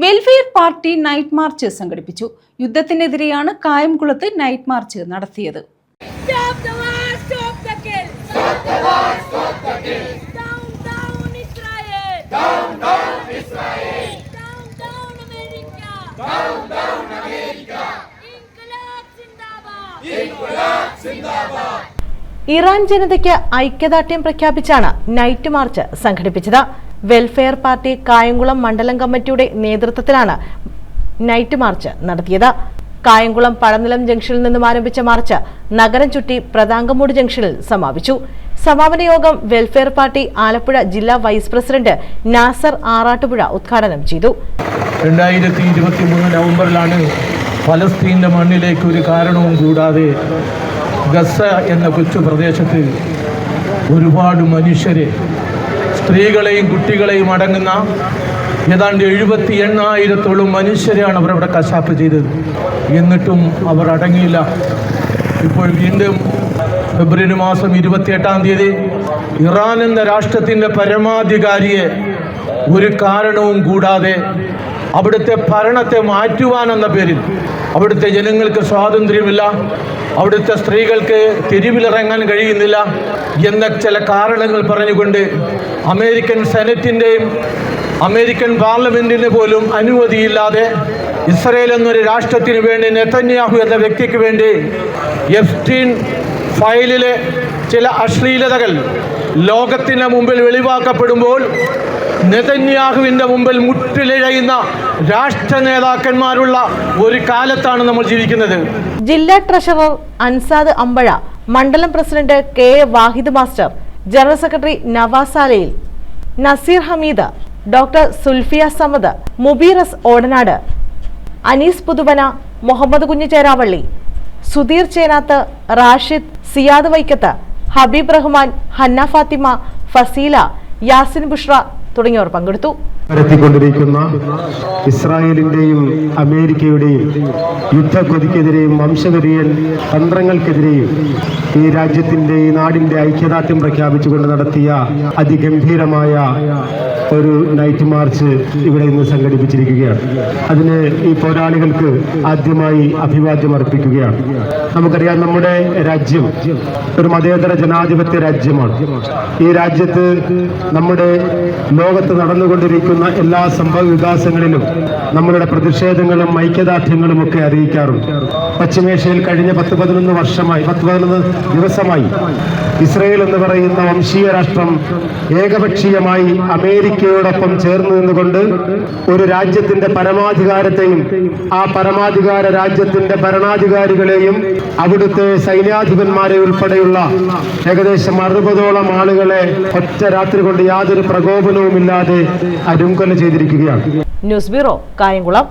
Welfare party night March സംഘടിപ്പിച്ചു. യുദ്ധത്തിനെതിരെയാണ് കായംകുളത്ത് night March നടത്തിയത്. ഇറാൻ ജനതയ്ക്ക് ഐക്യദാർഢ്യം പ്രഖ്യാപിച്ചാണ് നൈറ്റ് മാർച്ച് സംഘടിപ്പിച്ചത്. വെൽഫെയർ പാർട്ടി കായംകുളം മണ്ഡലം കമ്മിറ്റിയുടെ നേതൃത്വത്തിലാണ് നൈറ്റ് മാർച്ച് നടത്തിയത്. കായംകുളം പഴനിലം ജംഗ്ഷനിൽ നിന്നും ആരംഭിച്ച മാർച്ച് നഗരം ചുറ്റി പ്രതാങ്കമൂട് ജംഗ്ഷനിൽ സമാപിച്ചു. സമാപന യോഗം വെൽഫെയർ പാർട്ടി ആലപ്പുഴ ജില്ലാ വൈസ് പ്രസിഡന്റ് നാസർ ആറാട്ടുപുഴ ഉദ്ഘാടനം ചെയ്തു. 2023 നവംബറിലാണ് ഫലസ്തീന്റെ മണ്ണിലേക്ക് ഒരു കാരണവും കൂടാതെ ഗസ എന്ന കൊച്ചു പ്രദേശത്ത് ഒരുപാട് മനുഷ്യരെ, സ്ത്രീകളെയും കുട്ടികളെയും അടങ്ങുന്ന ഏതാണ്ട് 78,000 മനുഷ്യരെയാണ് അവർ അവിടെ കശാപ്പ് ചെയ്തത്. എന്നിട്ടും അവർ അടങ്ങിയില്ല. ഇപ്പോൾ വീണ്ടും ഫെബ്രുവരി മാസം 28-ാം തീയതി ഇറാൻ എന്ന രാഷ്ട്രത്തിൻ്റെ പരമാധികാരിയെ ഒരു കാരണവും കൂടാതെ അവിടുത്തെ ഭരണത്തെ മാറ്റുവാനെന്ന പേരിൽ അവിടുത്തെ ജനങ്ങൾക്ക് സ്വാതന്ത്ര്യമില്ല, അവിടുത്തെ സ്ത്രീകൾക്ക് തെരുവിലിറങ്ങാൻ കഴിയുന്നില്ല എന്ന ചില കാരണങ്ങൾ പറഞ്ഞുകൊണ്ട് അമേരിക്കൻ സെനറ്റിൻ്റെയും അമേരിക്കൻ പാർലമെൻറ്റിന് പോലും അനുമതിയില്ലാതെ ഇസ്രയേൽ എന്നൊരു രാഷ്ട്രത്തിന് വേണ്ടി നെതന്യാഹു എന്ന വ്യക്തിക്ക് വേണ്ടി എപ്സ്റ്റീൻ ഫയലിലെ ചില അശ്ലീലതകൾ ലോകത്തിന് മുമ്പിൽ വെളിവാക്കപ്പെടുമ്പോൾ നെതന്യാഹുവിൻ്റെ മുമ്പിൽ മുട്ടിലിഴയുന്ന രാഷ്ട്ര നേതാക്കന്മാരുള്ള ഒരു കാലത്താണ് നമ്മൾ ജീവിക്കുന്നത്. ജില്ലാ ട്രഷറർ അൻസാദ് അമ്പഴ, മണ്ഡലം president K A Vahid master, general secretary Navas Alayil, Naseer Hameed, doctor Sulfiya Samad, Mubeeras Odanad, Anees Puthuvana, Muhammad Kunju Cheravally, Sudheer Chenath, Rashid, Siyad Vaikkath, Habeeb Rahman, Hanna Fathima, Faseela, Yasin Bushra തുടങ്ങിയവർ പങ്കെടുത്തു. നടത്തിക്കൊണ്ടിരിക്കുന്ന ഇസ്രായേലിന്റെയും അമേരിക്കയുടെയും യുദ്ധക്കൊതിക്കെതിരെയും വംശവെറിയൻ തന്ത്രങ്ങൾക്കെതിരെയും ഈ രാജ്യത്തിന്റെ ഈ നാടിന്റെ ഐക്യദാർഢ്യം പ്രഖ്യാപിച്ചുകൊണ്ട് നടത്തിയ അതിഗംഭീരമായ ഒരു നൈറ്റ് മാർച്ച് ഇവിടെ ഇന്ന് സംഘടിപ്പിച്ചിരിക്കുകയാണ്. അതിന് ഈ പോരാളികൾക്ക് ആദ്യമായി അഭിവാദ്യം അർപ്പിക്കുകയാണ്. നമുക്കറിയാം, നമ്മുടെ രാജ്യം ഒരു മതേതര ജനാധിപത്യ രാജ്യമാണ്. ഈ രാജ്യത്ത് നമ്മുടെ ലോകത്ത് നടന്നുകൊണ്ടിരിക്കുന്ന എല്ലാ സംഭവ വികാസങ്ങളിലും നമ്മളുടെ പ്രതിഷേധങ്ങളും ഐക്യദാർഢ്യങ്ങളും ഒക്കെ അറിയിക്കാറുണ്ട്. പശ്ചിമേഷ്യയിൽ കഴിഞ്ഞ 10-11 ദിവസമായി ഇസ്രയേൽ എന്ന് പറയുന്ന വംശീയ രാഷ്ട്രം ഏകപക്ഷീയമായി അമേരിക്കയോടൊപ്പം ചേർന്ന് നിന്നുകൊണ്ട് ഒരു രാജ്യത്തിന്റെ പരമാധികാരത്തെയും ആ പരമാധികാര രാജ്യത്തിന്റെ ഭരണാധികാരികളെയും അവിടുത്തെ സൈന്യാധിപന്മാരെ ഉൾപ്പെടെയുള്ള ഏകദേശം 60ഓളം ആളുകളെ ഒറ്റ രാത്രി കൊണ്ട് യാതൊരു പ്രകോപനവുമില്ലാതെ അരുംകൊല ചെയ്തിരിക്കുകയാണ്. News bureau, Kayamkulam.